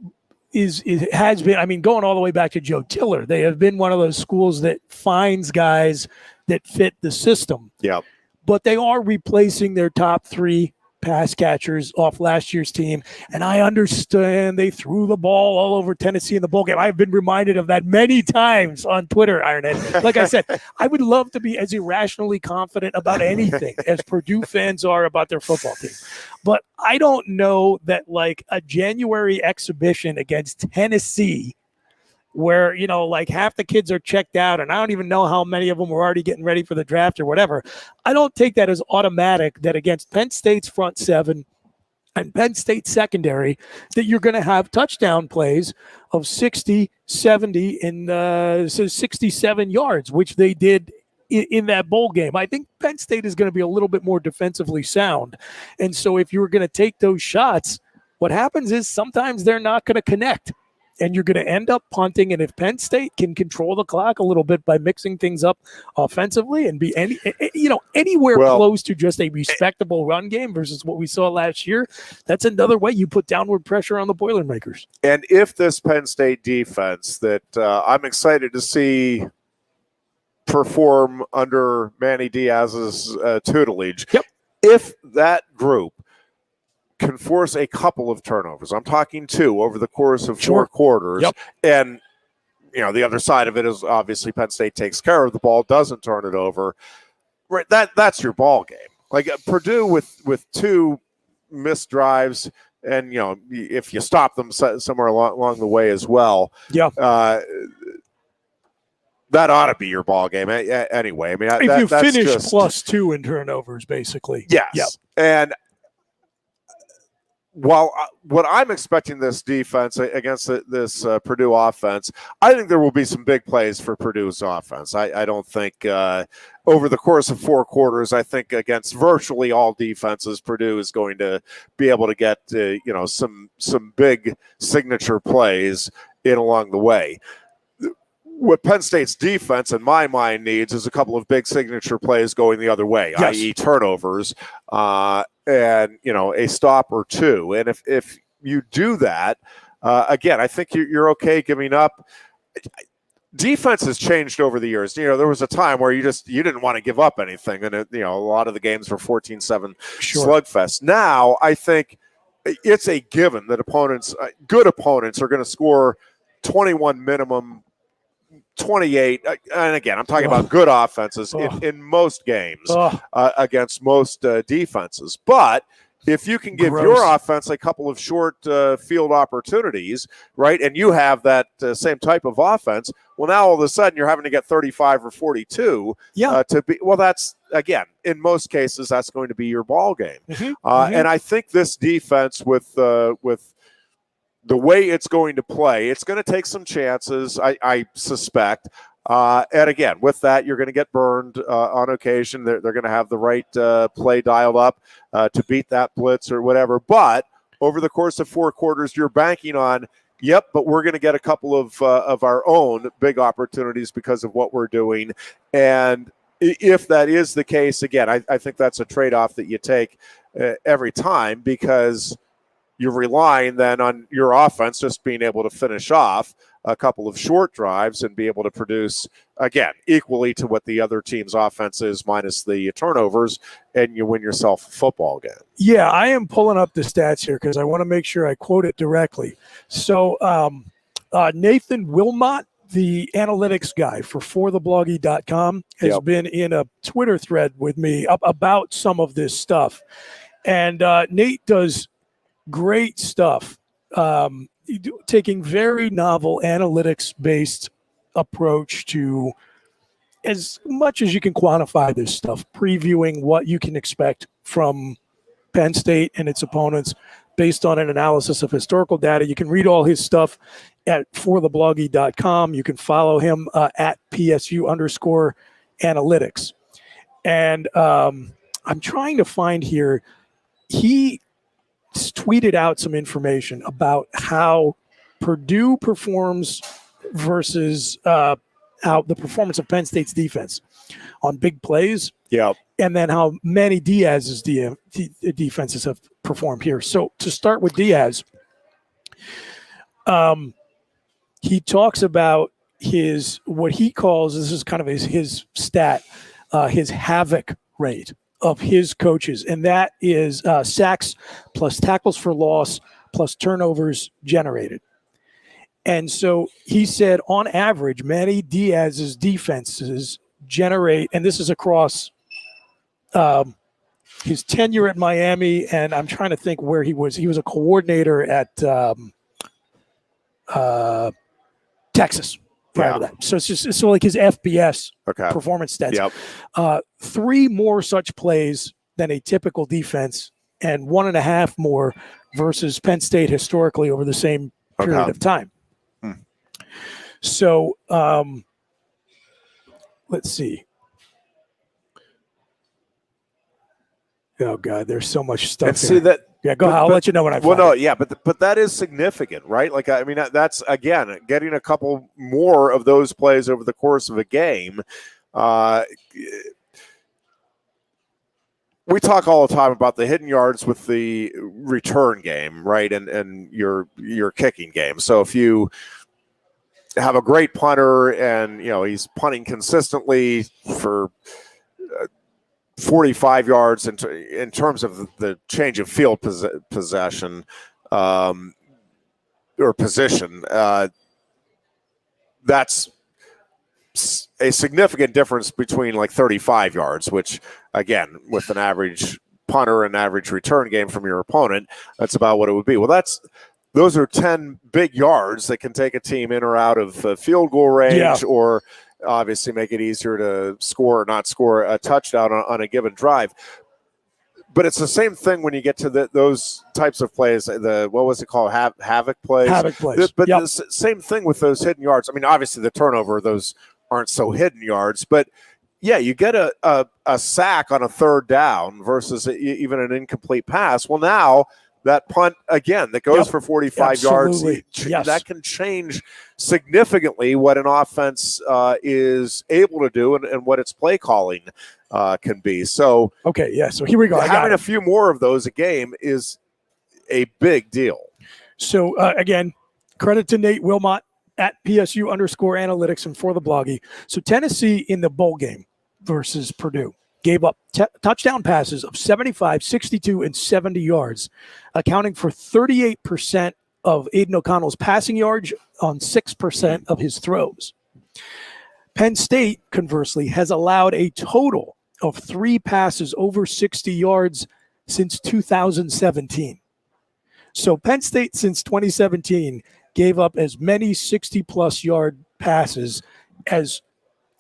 has been, I mean, going all the way back to Joe Tiller, they have been one of those schools that finds guys that fit the system. Yeah. But they are replacing their top three pass catchers off last year's team. And I understand they threw the ball all over Tennessee in the bowl game. I've been reminded of that many times on Twitter, Ironhead. Like I said, I would love to be as irrationally confident about anything as Purdue fans are about their football team. But I don't know that, like, a January exhibition against Tennessee where, half the kids are checked out and I don't even know how many of them were already getting ready for the draft or whatever. I don't take that as automatic that against Penn State's front seven and Penn State secondary that you're going to have touchdown plays of 60, 70, and 67 yards, which they did in that bowl game. I think Penn State is going to be a little bit more defensively sound. And so if you're going to take those shots, what happens is sometimes they're not going to connect. And you're going to end up punting. And if Penn State can control the clock a little bit by mixing things up offensively and be anywhere close to just a respectable run game versus what we saw last year, that's another way you put downward pressure on the Boilermakers. And if this Penn State defense that I'm excited to see perform under Manny Diaz's tutelage, if that group can force a couple of turnovers, I'm talking 2 over the course of 4 quarters, and the other side of it is obviously Penn State takes care of the ball, doesn't turn it over, right? That's your ball game. Like Purdue with 2 missed drives, and if you stop them somewhere along the way as well, that ought to be your ball game anyway. I mean, if you finish +2 in turnovers, basically. Yes, and what I'm expecting this defense against this Purdue offense, I think there will be some big plays for Purdue's offense. I don't think over the course of 4 quarters, I think against virtually all defenses, Purdue is going to be able to get some big signature plays in along the way. What Penn State's defense, in my mind, needs is a couple of big signature plays going the other way, yes. i.e. turnovers, and a stop or two. And if you do that, again, I think you're okay giving up. Defense has changed over the years. There was a time where you didn't want to give up anything, and a lot of the games were 14-7 slugfest. Now I think it's a given that good opponents, are going to score 21 minimum. 28, and again, I'm talking about good offenses in most games against most defenses. But if you can give your offense a couple of short field opportunities, right, and you have that same type of offense, well, now all of a sudden you're having to get 35 or 42 to be. Well, that's, again, in most cases, that's going to be your ball game. And I think this defense with the way it's going to play, it's going to take some chances, I suspect. And again, with that, you're going to get burned on occasion. They're going to have the right play dialed up to beat that blitz or whatever. But over the course of 4 quarters, you're banking on, but we're going to get a couple of our own big opportunities because of what we're doing. And if that is the case, again, I think that's a trade-off that you take every time, because you're relying then on your offense just being able to finish off a couple of short drives and be able to produce, again, equally to what the other team's offense is minus the turnovers, and you win yourself a football game. Yeah, I am pulling up the stats here because I want to make sure I quote it directly. So Nathan Wilmot, the analytics guy for forthebloggy.com, has been in a Twitter thread with me about some of this stuff. And Nate does great stuff, taking very novel analytics-based approach to, as much as you can quantify this stuff, previewing what you can expect from Penn State and its opponents based on an analysis of historical data. You can read all his stuff at forthebloggy.com. You can follow him at PSU_analytics. And I'm trying to find here, he tweeted out some information about how Purdue performs versus how the performance of Penn State's defense on big plays. And then how Manny Diaz's defenses have performed here. So to start with Diaz, he talks about what he calls, this is kind of his stat, his havoc rate of his coaches, and that is sacks plus tackles for loss plus turnovers generated. And so he said, on average, Manny Diaz's defenses generate, and this is across his tenure at Miami, and I'm trying to think where he was. He was a coordinator at Texas prior to that. So it's just like his FBS performance stats. 3 more such plays than a typical defense, and 1.5 more versus Penn State historically over the same period of time. So let's see. Oh God, there's so much stuff. And see that. Yeah, go ahead. I'll let you know when I find it. But that is significant, right? Like, I mean, that's, again, getting a couple more of those plays over the course of a game. We talk all the time about the hidden yards with the return game, right? And your kicking game. So if you have a great punter and, he's punting consistently for 45 yards in terms of the change of field possession or position, that's a significant difference between like 35 yards, which, again, with an average punter and average return game from your opponent, that's about what it would be. Well, those are 10 big yards that can take a team in or out of field goal range, or obviously make it easier to score or not score a touchdown on a given drive. But it's the same thing when you get to those types of plays. What was it called? Havoc plays. Havoc plays. But the same thing with those hidden yards. I mean, obviously the turnover, those aren't so hidden yards. But yeah, you get a sack on a third down versus even an incomplete pass. Well, now that punt again that goes for 45 yards, that can change significantly what an offense is able to do and what its play calling can be. So so here we go. Having a few more of those a game is a big deal. So again, credit to Nate Wilmot at PSU_analytics and for the bloggy. So Tennessee in the bowl game versus Purdue gave up touchdown passes of 75, 62, and 70 yards, accounting for 38% of Aiden O'Connell's passing yards on 6% of his throws. Penn State, conversely, has allowed a total of 3 passes over 60 yards since 2017. So Penn State, since 2017, gave up as many 60-plus yard passes as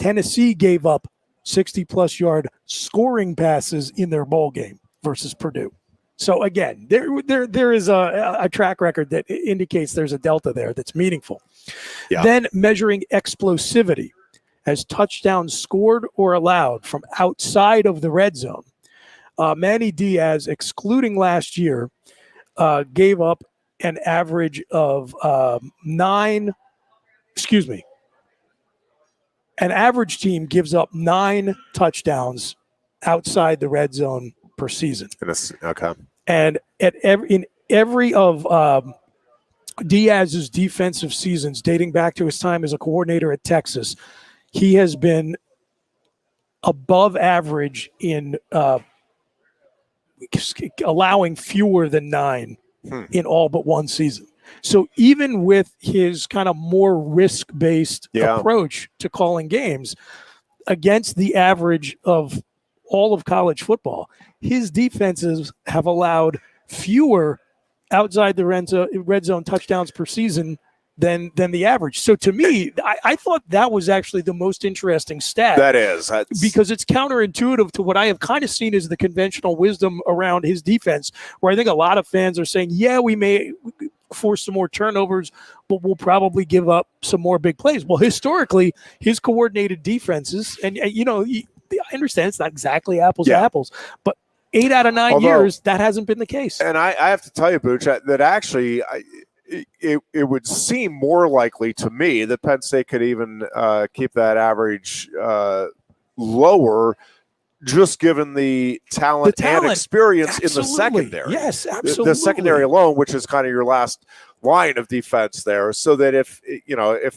Tennessee gave up 60-plus yard scoring passes in their bowl game versus Purdue. So again, there is a track record that indicates there's a delta there that's meaningful. Yeah. Then measuring explosivity as touchdowns scored or allowed from outside of the red zone. Manny Diaz, excluding last year, gave up an average of an average team gives up 9 touchdowns outside the red zone per season. Okay. And in every of Diaz's defensive seasons, dating back to his time as a coordinator at Texas, he has been above average in allowing fewer than 9 in all but one season. So even with his kind of more risk-based approach to calling games against the average of all of college football, his defenses have allowed fewer outside the red zone touchdowns per season than the average. So to me, I thought that was actually the most interesting stat. That is. Because it's counterintuitive to what I have kind of seen as the conventional wisdom around his defense, where I think a lot of fans are saying, yeah, we may force some more turnovers, but we'll probably give up some more big plays. Well, historically, his coordinated defenses, and I understand it's not exactly apples to apples, but 8 out of 9 years, that hasn't been the case. And I have to tell you, Booch, that actually it would seem more likely to me that Penn State could even keep that average lower, just given the talent and experience in the secondary. Yes, absolutely. The secondary alone, which is kind of your last line of defense there, so that if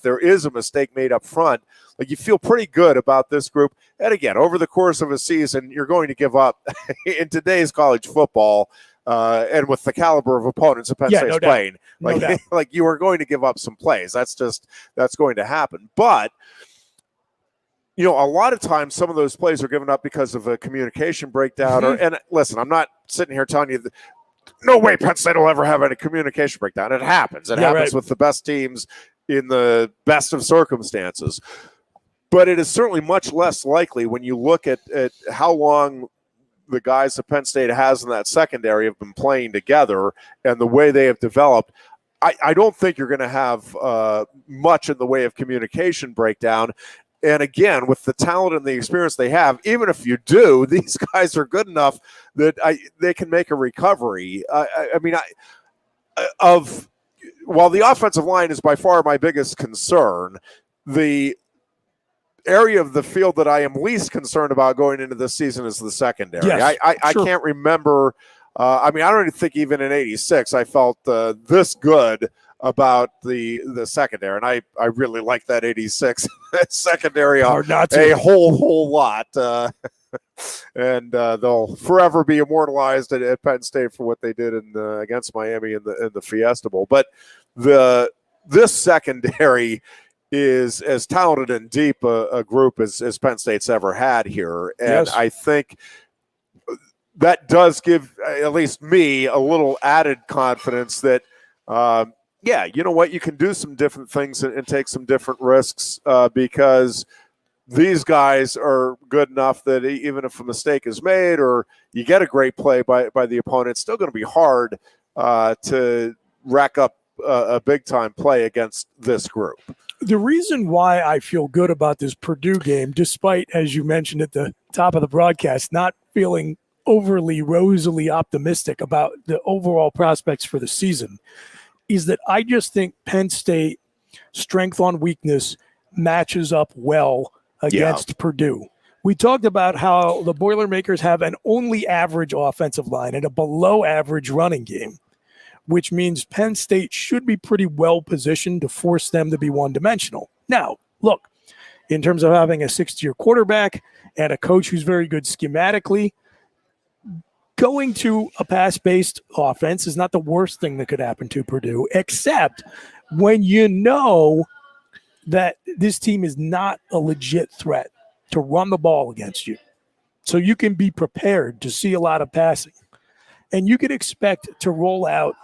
there is a mistake made up front, like you feel pretty good about this group. And again, over the course of a season, you're going to give up in today's college football, and with the caliber of opponents that Penn State's playing, like you are going to give up some plays. That's going to happen. But a lot of times some of those plays are given up because of a communication breakdown. And listen, I'm not sitting here telling you that no way Penn State will ever have any communication breakdown. It happens. It happens with the best teams in the best of circumstances. But it is certainly much less likely when you look at how long the guys that Penn State has in that secondary have been playing together and the way they have developed. I don't think you're going to have much in the way of communication breakdown. And again, with the talent and the experience they have, even if you do, these guys are good enough that they can make a recovery. While the offensive line is by far my biggest concern, the area of the field that I am least concerned about going into this season is the secondary. Yes, I can't remember. I don't even think even in '86 I felt this good about the secondary, and I really like that '86 secondary a whole lot. And they'll forever be immortalized at Penn State for what they did against Miami in the Fiesta Bowl. But this secondary is as talented and deep a group as Penn State's ever had here. And I think that does give at least me a little added confidence that, you know what, you can do some different things and take some different risks because these guys are good enough that even if a mistake is made or you get a great play by the opponent, it's still going to be hard to rack up a big-time play against this group. The reason why I feel good about this Purdue game, despite, as you mentioned at the top of the broadcast, not feeling overly rosily optimistic about the overall prospects for the season, is that I just think Penn State strength on weakness matches up well against Purdue. We talked about how the Boilermakers have an only average offensive line and a below average running game, which means Penn State should be pretty well positioned to force them to be one-dimensional. Now, look, in terms of having a sixth-year quarterback and a coach who's very good schematically, going to a pass-based offense is not the worst thing that could happen to Purdue, except when you know that this team is not a legit threat to run the ball against you. So you can be prepared to see a lot of passing. And you can expect to roll out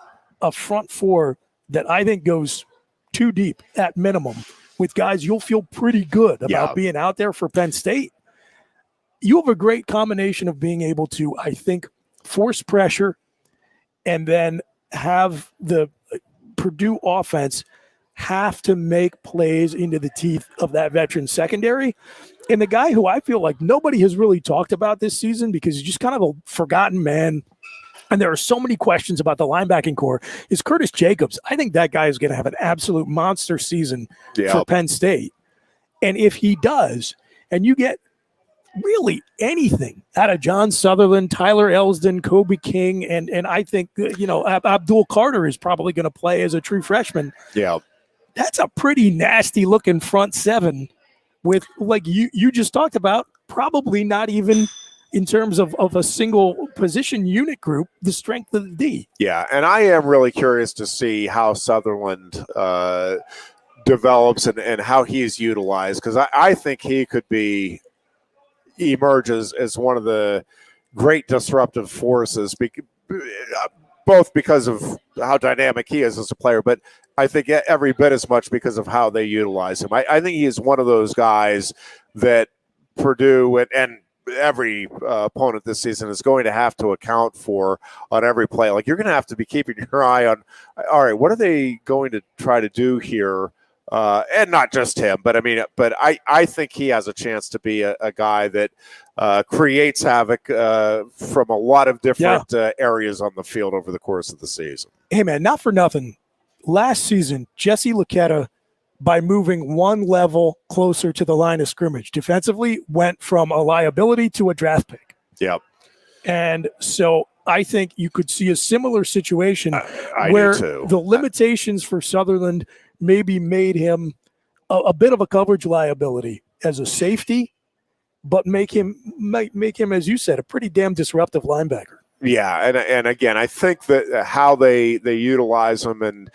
a front four that I think goes too deep at minimum with guys you'll feel pretty good about being out there for Penn State. You have a great combination of being able to, I think, force pressure and then have the Purdue offense have to make plays into the teeth of that veteran secondary. And the guy who I feel like nobody has really talked about this season because he's just kind of a forgotten man, and there are so many questions about the linebacking core, is Curtis Jacobs. I think that guy is going to have an absolute monster season for Penn State. And if he does, and you get really anything out of John Sutherland, Tyler Elsdon, Kobe King, and I think, Abdul Carter is probably going to play as a true freshman. Yeah. That's a pretty nasty looking front seven with, like you just talked about, probably not even in terms of a single position unit group, the strength of the D. Yeah, and I am really curious to see how Sutherland develops and how he is utilized, because I think he could emerges as one of the great disruptive forces, both because of how dynamic he is as a player, but I think every bit as much because of how they utilize him. I think he is one of those guys that Purdue and every opponent this season is going to have to account for on every play. Like, you're going to have to be keeping your eye on, all right, what are they going to try to do here? And not just him, but I think he has a chance to be a guy that creates havoc from a lot of different areas on the field over the course of the season. Hey, man, not for nothing. Last season, Jesse Luketa, by moving one level closer to the line of scrimmage defensively, went from a liability to a draft pick. Yep. And so I think you could see a similar situation where the limitations for Sutherland maybe made him a bit of a coverage liability as a safety, but make him, as you said, a pretty damn disruptive linebacker. Yeah, and again, I think that how they utilize him and,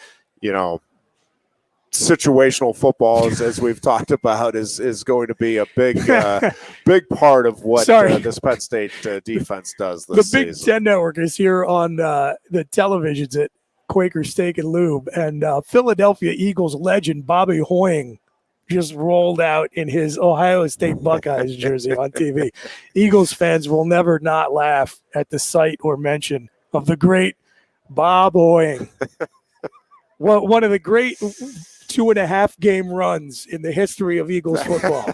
situational football, as we've talked about, is going to be a big big part of what this Penn State defense does this season. The Big Ten Network is here on the televisions at Quaker Steak and Lube, and Philadelphia Eagles legend Bobby Hoying just rolled out in his Ohio State Buckeyes jersey on TV. Eagles fans will never not laugh at the sight or mention of the great Bob Hoying. One of the great 2.5 game runs in the history of Eagles football.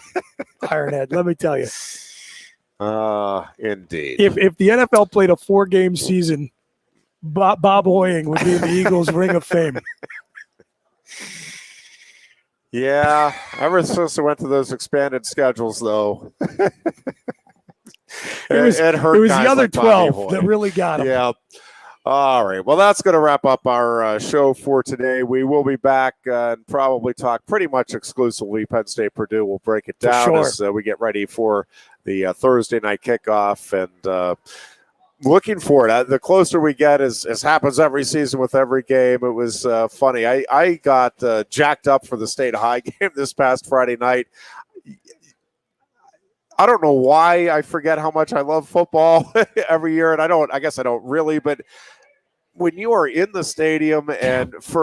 Ironhead, let me tell you. Indeed. If the NFL played a 4-game season, Bob Hoying would be in the Eagles Ring of Fame. Yeah, ever since I went to those expanded schedules, though, it was the other 12 that really got him. Yeah. All right. Well, that's going to wrap up our show for today. We will be back and probably talk pretty much exclusively Penn State Purdue. We'll break it down as we get ready for the Thursday night kickoff, and looking forward. The closer we get, as happens every season with every game. It was funny. I got jacked up for the State High game this past Friday night. I don't know why I forget how much I love football every year, and I guess I don't really, but when you are in the stadium and if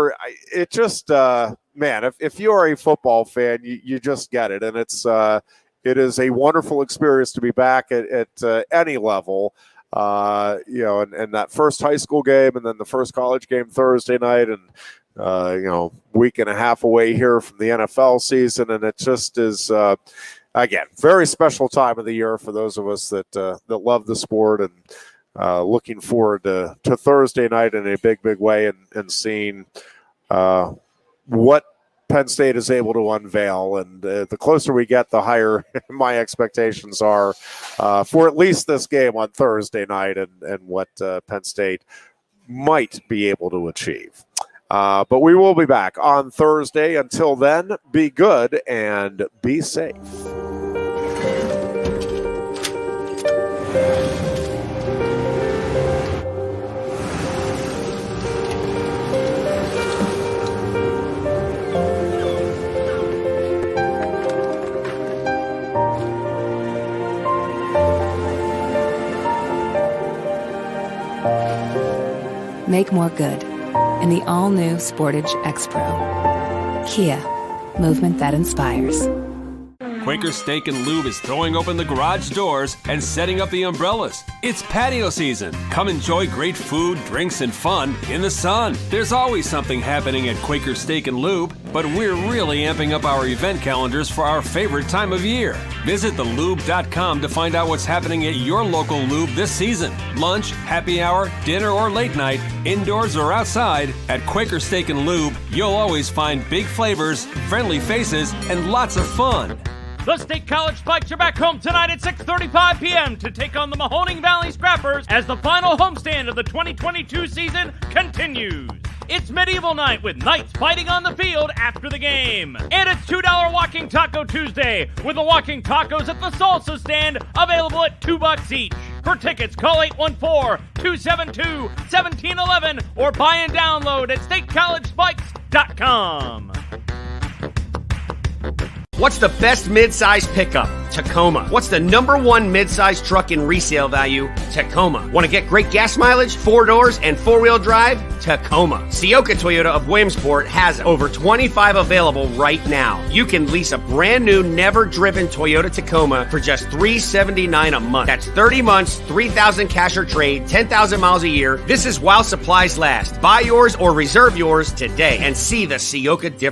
you are a football fan, you just get it, and it is a wonderful experience to be back at any level. And that first high school game and then the first college game Thursday night, and week and a half away here from the NFL season, and it just is again very special time of the year for those of us that love the sport, and looking forward to Thursday night in a big way, and seeing what Penn State is able to unveil. And the closer we get, the higher my expectations are for at least this game on Thursday night, and what Penn State might be able to achieve. But we will be back on Thursday. Until then, be good and be safe. Make more good in the all-new Sportage X-Pro. Kia, movement that inspires. Quaker Steak and Lube is throwing open the garage doors and setting up the umbrellas. It's patio season. Come enjoy great food, drinks, and fun in the sun. There's always something happening at Quaker Steak and Lube, but we're really amping up our event calendars for our favorite time of year. Visit thelube.com to find out what's happening at your local lube this season. Lunch, happy hour, dinner, or late night, indoors or outside, at Quaker Steak and Lube, you'll always find big flavors, friendly faces, and lots of fun. The State College Spikes are back home tonight at 6:35 p.m. to take on the Mahoning Valley Scrappers as the final homestand of the 2022 season continues. It's medieval night with knights fighting on the field after the game. And it's $2 Walking Taco Tuesday with the walking tacos at the salsa stand available at $2 each. For tickets, call 814-272-1711 or buy and download at statecollegespikes.com. What's the best mid-size pickup? Tacoma. What's the number one mid-size truck in resale value? Tacoma. Want to get great gas mileage, 4 doors, and 4-wheel drive? Tacoma. Sioka Toyota of Williamsport has over 25 available right now. You can lease a brand new, never-driven Toyota Tacoma for just $379 a month. That's 30 months, $3,000 cash or trade, 10,000 miles a year. This is while supplies last. Buy yours or reserve yours today and see the Sioka difference.